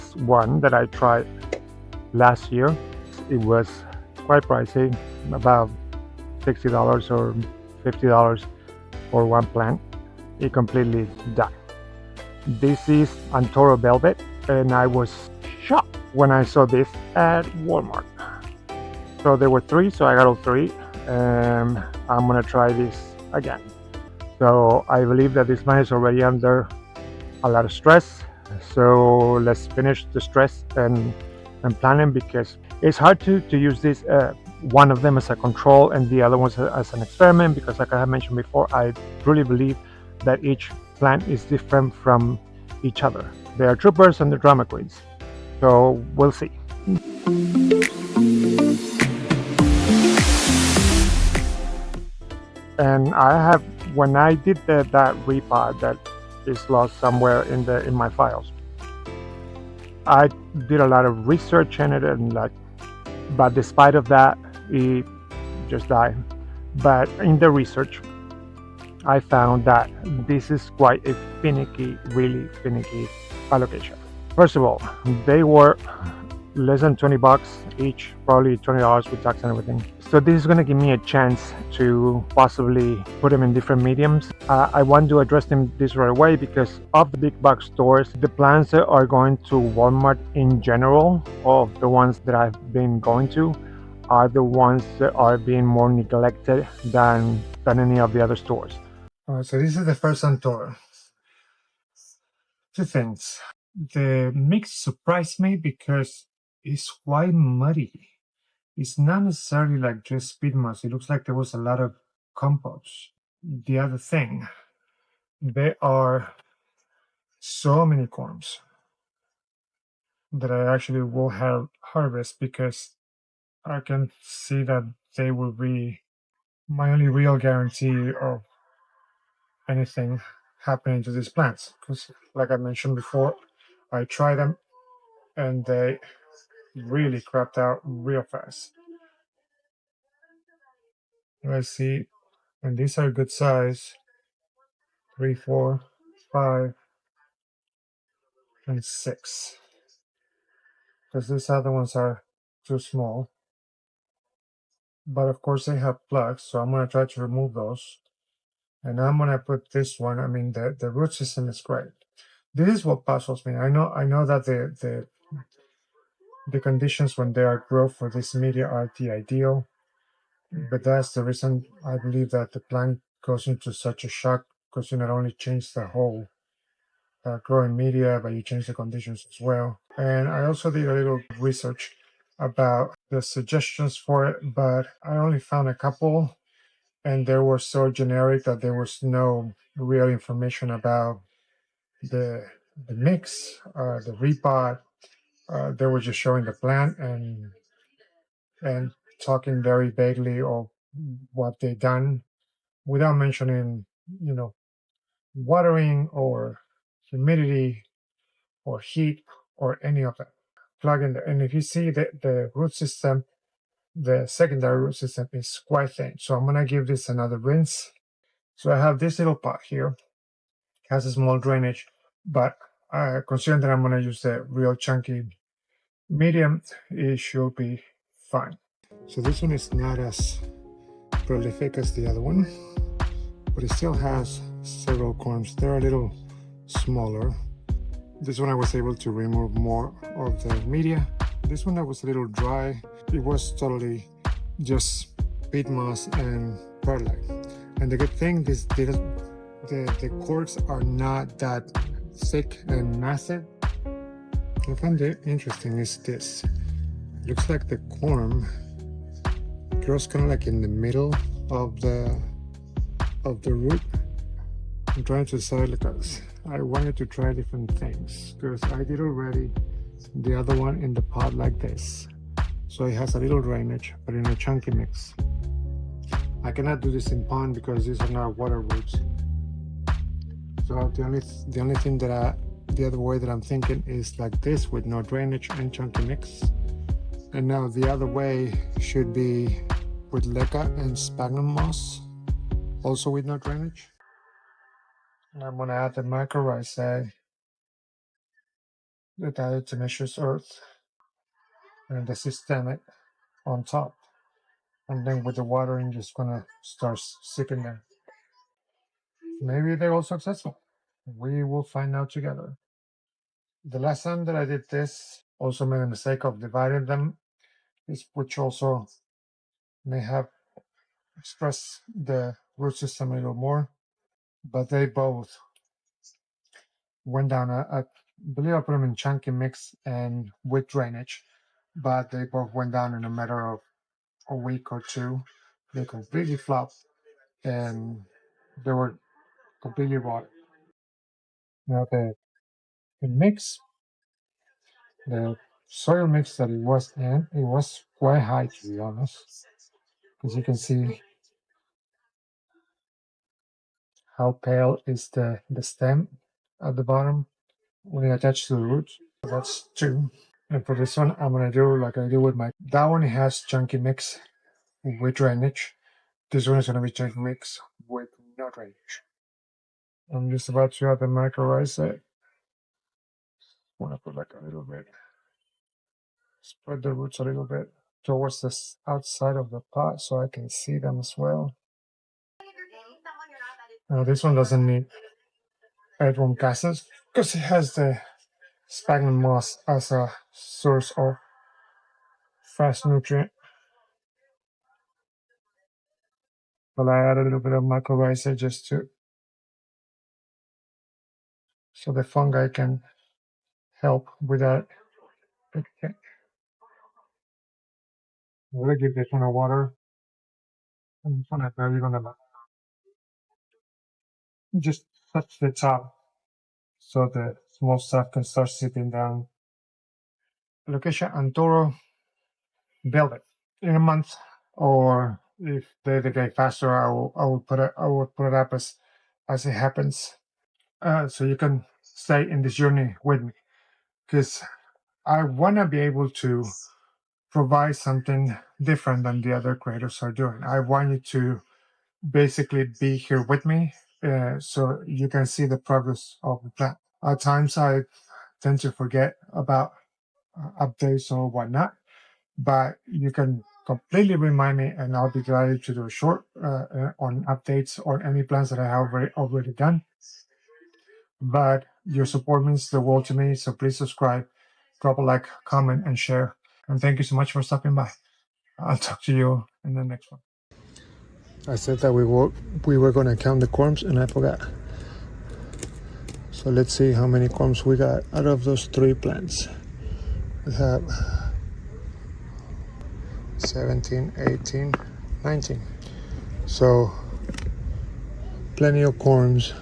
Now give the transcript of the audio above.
this one that I tried last year. It was quite pricey, about $60 or $50 for one plant. It completely died. This is Antoro Velvet, and I was shocked when I saw this at Walmart. So there were three, so I got all three, and I'm gonna try this again. So I believe that this plant is already under a lot of stress. So let's finish the stress and planting, because it's hard to use this one of them as a control and the other ones as an experiment, because like I have mentioned before, I truly believe that each plant is different from each other. They are troopers and the drama queens. So we'll see. And I have, when I did that repot that is lost somewhere in my files, I did a lot of research in it, and but despite of that, it just died. But in the research, I found that this is quite a really finicky alocasia. First of all, they were less than 20 bucks each, probably $20 with tax and everything. So this is going to give me a chance to possibly put them in different mediums. I want to address them this right away, because of the big box stores, the plants that are going to Walmart in general, of the ones that I've been going to, are the ones that are being more neglected than any of the other stores. Alright, so this is the first Antoro. Two things. The mix surprised me because it's quite muddy. It's not necessarily like just speed moss. It looks like there was a lot of compost. The other thing, there are so many corms that I actually will have harvest, because I can see that they will be my only real guarantee of anything happening to these plants. Because like I mentioned before, I tried them and they really crapped out real fast. Let's see, and these are good size, 3, 4, 5, and 6. Because these other ones are too small. But of course they have plugs, so I'm gonna try to remove those. And I'm gonna put this one. I mean, the root system is great. This is what puzzles me. I know that the conditions when they are grown for this media are the ideal, but that's the reason I believe that the plant goes into such a shock, because you not only change the whole growing media, but you change the conditions as well. And I also did a little research about the suggestions for it, but I only found a couple, and they were so generic that there was no real information about the mix, the repot. They were just showing the plant and talking very vaguely of what they done, without mentioning, watering or humidity or heat or any of that. Plug in there, and if you see the root system, the secondary root system is quite thin. So I'm gonna give this another rinse. So I have this little pot here, has a small drainage, but considering that I'm gonna use the real chunky medium, it should be fine. So this one is not as prolific as the other one, but it still has several corms. They're a little smaller. This one I was able to remove more of the media. This one that was a little dry, it was totally just peat moss and perlite. And the good thing is the corks are not that thick and massive. I found it interesting is this. It looks like the corm grows kind of like in the middle of the root. I'm trying to decide, because I wanted to try different things, because I did already the other one in the pot like this, so it has a little drainage, but in a chunky mix. I cannot do this in pond because these are not water roots. So the only thing that the other way that I'm thinking is like this, with no drainage and chunky mix. And now the other way should be with leca and sphagnum moss, also with no drainage. And I'm gonna add the mycorrhizae the diatomaceous earth and the systemic on top. And then with the watering, just gonna start sipping them. Maybe they're all successful. We will find out together. The last time that I did this, also made a mistake of dividing them, which also may have expressed the root system a little more, but they both went down. I believe I put them in chunky mix and with drainage, but they both went down in a matter of a week or two. They completely flopped and they were completely watered. Now the mix, the soil mix that it was in, it was quite high, to be honest. As you can see how pale is the stem at the bottom when it attached to the roots. So that's two. And for this one, I'm gonna do like I do with that one has chunky mix with drainage. This one is gonna be chunky mix with no drainage. I'm just about to add the mycorrhizae. Want to put like a little bit, spread the roots a little bit towards the outside of the pot so I can see them as well. Now this one doesn't need Alocasia because it has the sphagnum moss as a source of fresh nutrient. But I add a little bit of mycorrhizae just to so the fungi can help with that. Okay. I'm gonna give this one a water. I'm gonna just touch the top so the small stuff can start sitting down. Alocasia Antoro Velvet. In a month, or if they decay faster, I will put it up as it happens. So you can stay in this journey with me, because I want to be able to provide something different than the other creators are doing. I want you to basically be here with me, so you can see the progress of the plan. At times I tend to forget about updates or whatnot, but you can completely remind me and I'll be glad to do a short on updates or any plans that I have already done. But your support means the world to me, so please subscribe, drop a like, comment, and share. And thank you so much for stopping by. I'll talk to you in the next one. I said that we were going to count the corms and I forgot. So let's see how many corms we got out of those 3 plants. We have 17, 18, 19. So plenty of corms.